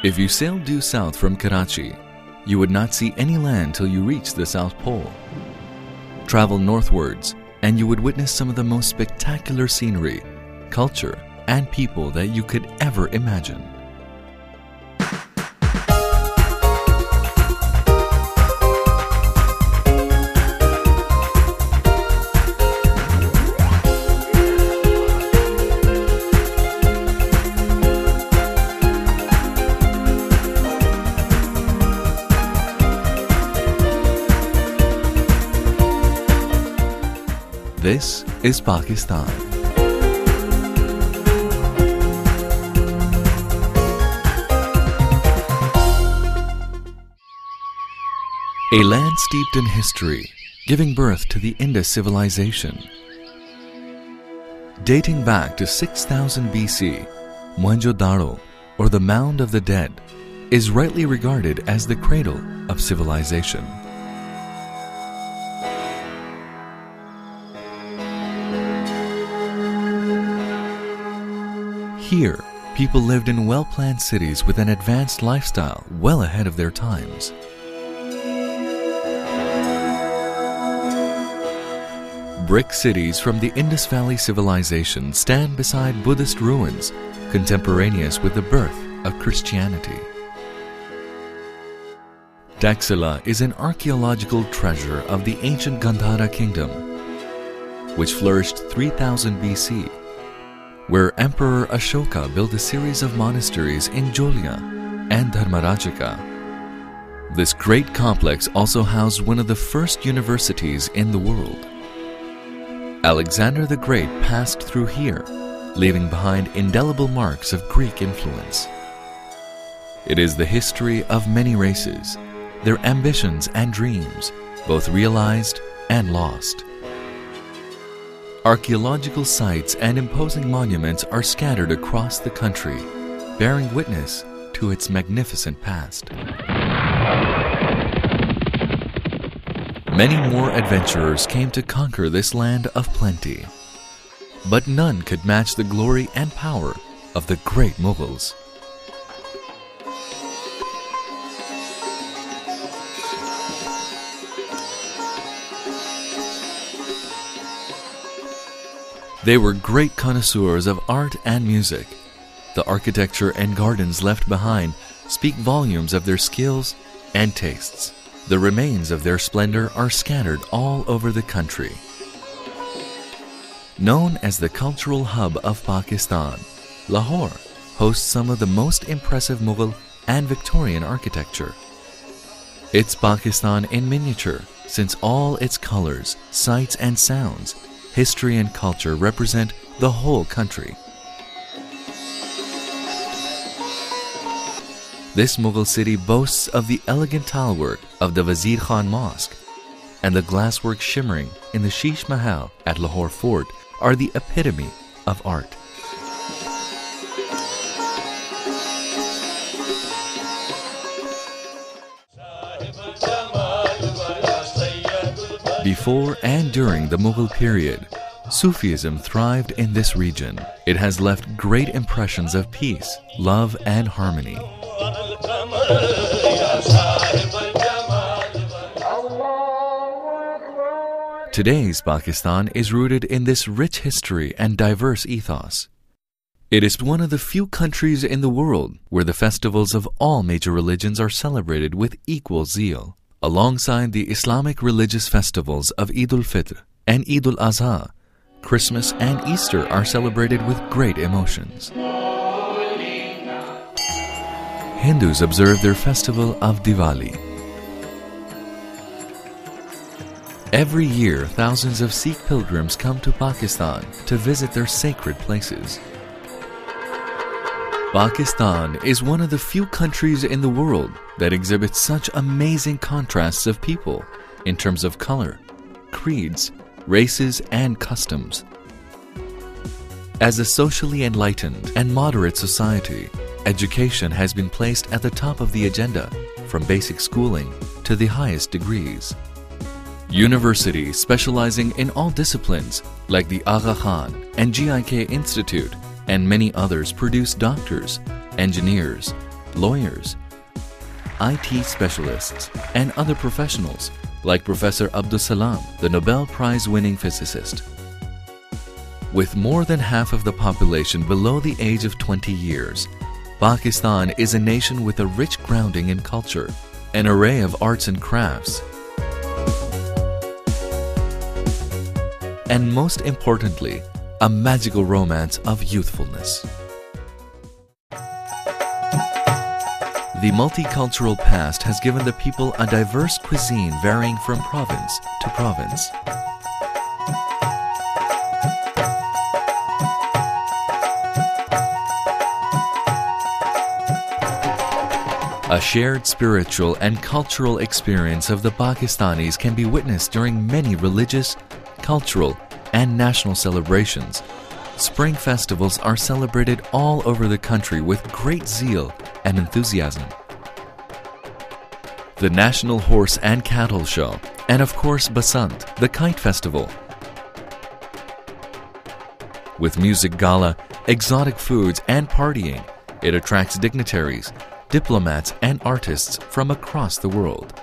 If you sailed due south from Karachi, you would not see any land till you reached the South Pole. Travel northwards, and you would witness some of the most spectacular scenery, culture, and people that you could ever imagine. This is Pakistan. A land steeped in history, giving birth to the Indus civilization. Dating back to 6000 BC, Mohenjo-daro, or the Mound of the Dead, is rightly regarded as the cradle of civilization. Here, people lived in well-planned cities with an advanced lifestyle well ahead of their times. Brick cities from the Indus Valley civilization stand beside Buddhist ruins, contemporaneous with the birth of Christianity. Taxila is an archaeological treasure of the ancient Gandhara kingdom, which flourished 3000 BC. Where Emperor Ashoka built a series of monasteries in Jolya and Dharmarajika. This great complex also housed one of the first universities in the world. Alexander the Great passed through here, leaving behind indelible marks of Greek influence. It is the history of many races, their ambitions and dreams, both realized and lost. Archaeological sites and imposing monuments are scattered across the country, bearing witness to its magnificent past. Many more adventurers came to conquer this land of plenty, but none could match the glory and power of the great Mughals. They were great connoisseurs of art and music. The architecture and gardens left behind speak volumes of their skills and tastes. The remains of their splendor are scattered all over the country. Known as the cultural hub of Pakistan, Lahore hosts some of the most impressive Mughal and Victorian architecture. It's Pakistan in miniature, since all its colors, sights and sounds, history and culture represent the whole country. This Mughal city boasts of the elegant tilework of the Wazir Khan Mosque, and the glasswork shimmering in the Sheesh Mahal at Lahore Fort are the epitome of art. Before and during the Mughal period, Sufism thrived in this region. It has left great impressions of peace, love, and harmony. Today's Pakistan is rooted in this rich history and diverse ethos. It is one of the few countries in the world where the festivals of all major religions are celebrated with equal zeal. Alongside the Islamic religious festivals of Eid al-Fitr and Eid al-Adha, Christmas and Easter are celebrated with great emotions. Hindus observe their festival of Diwali. Every year, thousands of Sikh pilgrims come to Pakistan to visit their sacred places. Pakistan is one of the few countries in the world that exhibits such amazing contrasts of people in terms of color, creeds, races, and customs. As a socially enlightened and moderate society, education has been placed at the top of the agenda, from basic schooling to the highest degrees. Universities specializing in all disciplines like the Aga Khan and GIK Institute and many others produce doctors, engineers, lawyers, IT specialists, and other professionals like Professor Abdus Salam, the Nobel Prize-winning physicist. With more than half of the population below the age of 20 years, Pakistan is a nation with a rich grounding in culture, an array of arts and crafts, and most importantly, a magical romance of youthfulness. The multicultural past has given the people a diverse cuisine varying from province to province. A shared spiritual and cultural experience of the Pakistanis can be witnessed during many religious, cultural, and national celebrations. Spring festivals are celebrated all over the country with great zeal and enthusiasm. The National Horse and Cattle Show, and of course Basant, the Kite Festival. With music gala, exotic foods, and partying, it attracts dignitaries, diplomats, and artists from across the world.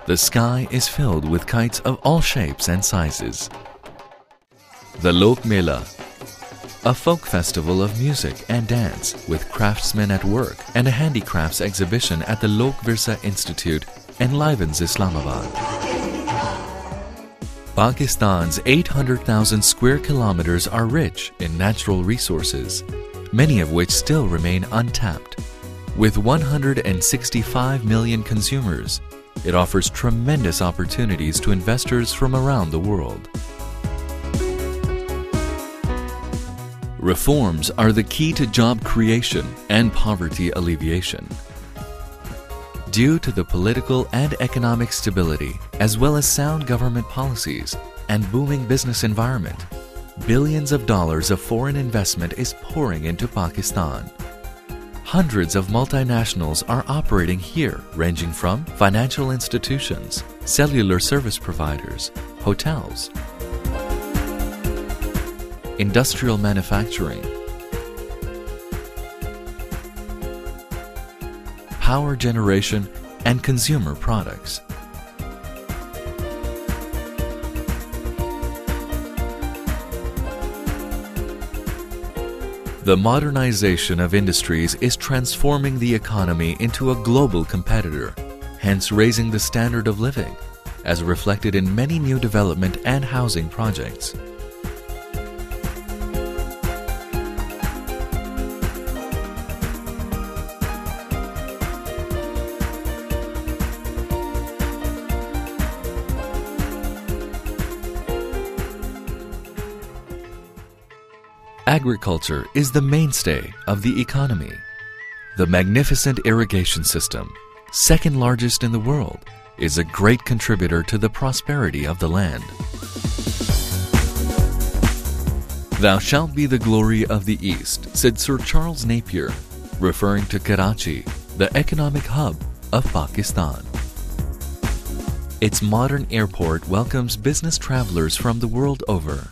The sky is filled with kites of all shapes and sizes. The Lok Mela, a folk festival of music and dance with craftsmen at work, and a handicrafts exhibition at the Lok Virsa Institute enlivens Islamabad. Pakistan's 800,000 square kilometers are rich in natural resources, many of which still remain untapped. With 165 million consumers, it offers tremendous opportunities to investors from around the world. Reforms are the key to job creation and poverty alleviation. Due to the political and economic stability, as well as sound government policies and booming business environment, billions of dollars of foreign investment is pouring into Pakistan. Hundreds of multinationals are operating here, ranging from financial institutions, cellular service providers, hotels, industrial manufacturing, power generation, and consumer products. The modernization of industries is transforming the economy into a global competitor, hence raising the standard of living, as reflected in many new development and housing projects. Agriculture is the mainstay of the economy. The magnificent irrigation system, second largest in the world, is a great contributor to the prosperity of the land. "Thou shalt be the glory of the East," said Sir Charles Napier, referring to Karachi, the economic hub of Pakistan. Its modern airport welcomes business travelers from the world over.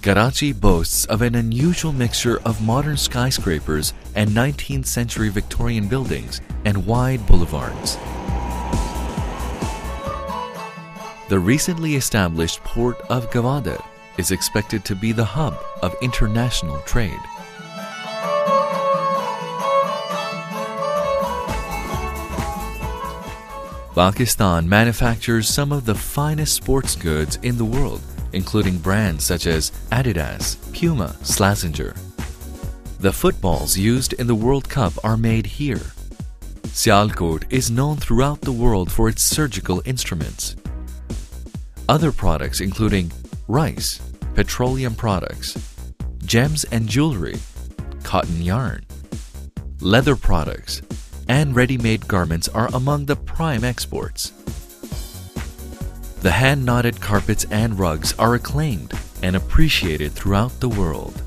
Karachi boasts of an unusual mixture of modern skyscrapers and 19th century Victorian buildings and wide boulevards. The recently established port of Gwadar is expected to be the hub of international trade. Pakistan manufactures some of the finest sports goods in the world, including brands such as Adidas, Puma, Slazenger. The footballs used in the World Cup are made here. Sialkot is known throughout the world for its surgical instruments. Other products including rice, petroleum products, gems and jewelry, cotton yarn, leather products, and ready-made garments are among the prime exports. The hand-knotted carpets and rugs are acclaimed and appreciated throughout the world.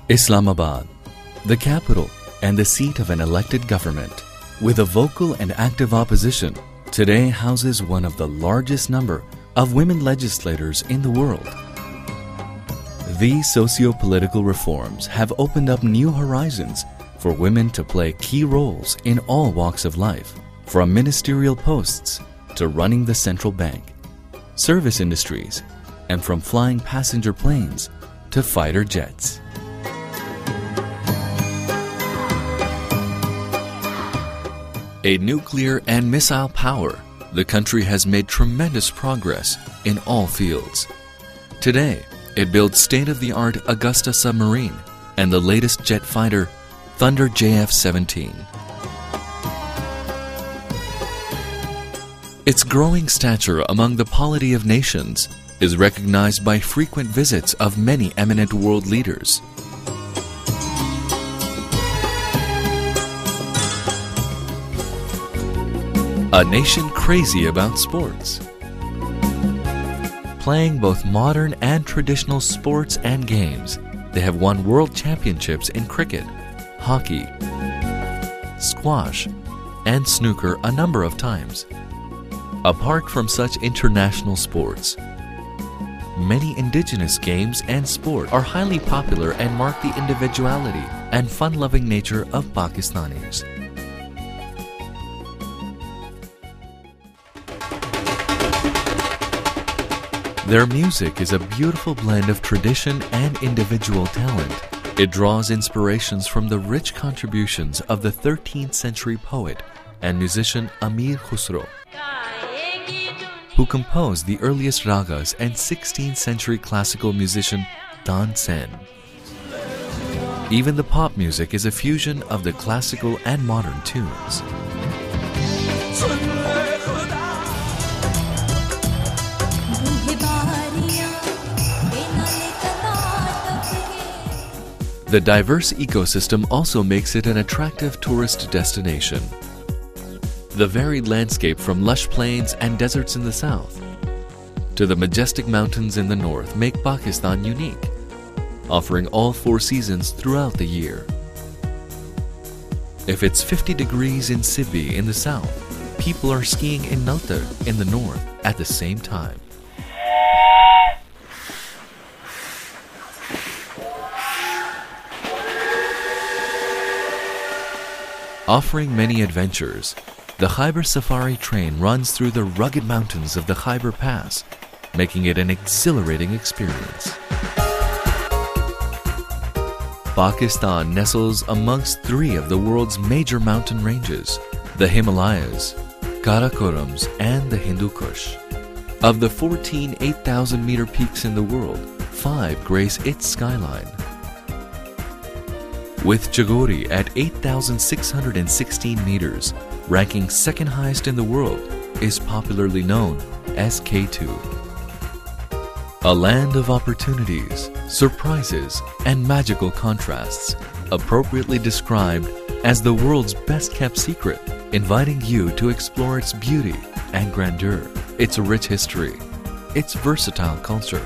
Islamabad, the capital and the seat of an elected government, with a vocal and active opposition, today houses one of the largest number of women legislators in the world. These socio-political reforms have opened up new horizons for women to play key roles in all walks of life, from ministerial posts to running the central bank, service industries, and from flying passenger planes to fighter jets. A nuclear and missile power, the country has made tremendous progress in all fields. Today, it builds state-of-the-art Augusta submarine and the latest jet fighter, Thunder JF-17. Its growing stature among the polity of nations is recognized by frequent visits of many eminent world leaders. A nation crazy about sports. Playing both modern and traditional sports and games, they have won world championships in cricket, hockey, squash, and snooker a number of times. Apart from such international sports, many indigenous games and sport are highly popular and mark the individuality and fun-loving nature of Pakistanis. Their music is a beautiful blend of tradition and individual talent. It draws inspirations from the rich contributions of the 13th century poet and musician Amir Khusro, who composed the earliest ragas, and 16th century classical musician Dan Sen. Even the pop music is a fusion of the classical and modern tunes. The diverse ecosystem also makes it an attractive tourist destination. The varied landscape from lush plains and deserts in the south to the majestic mountains in the north make Pakistan unique, offering all 4 seasons throughout the year. If it's 50 degrees in Sibbi in the south, people are skiing in Naltar in the north at the same time. Offering many adventures, the Khyber Safari train runs through the rugged mountains of the Khyber Pass, making it an exhilarating experience. Pakistan nestles amongst 3 of the world's major mountain ranges, the Himalayas, Karakorams, and the Hindu Kush. Of the 14 8,000-meter peaks in the world, 5 grace its skyline. With Chagori at 8,616 meters, ranking second highest in the world, is popularly known as K2. A land of opportunities, surprises, and magical contrasts, appropriately described as the world's best-kept secret, inviting you to explore its beauty and grandeur, its rich history, its versatile culture,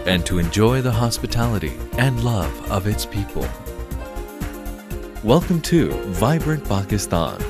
and to enjoy the hospitality and love of its people. Welcome to Vibrant Pakistan.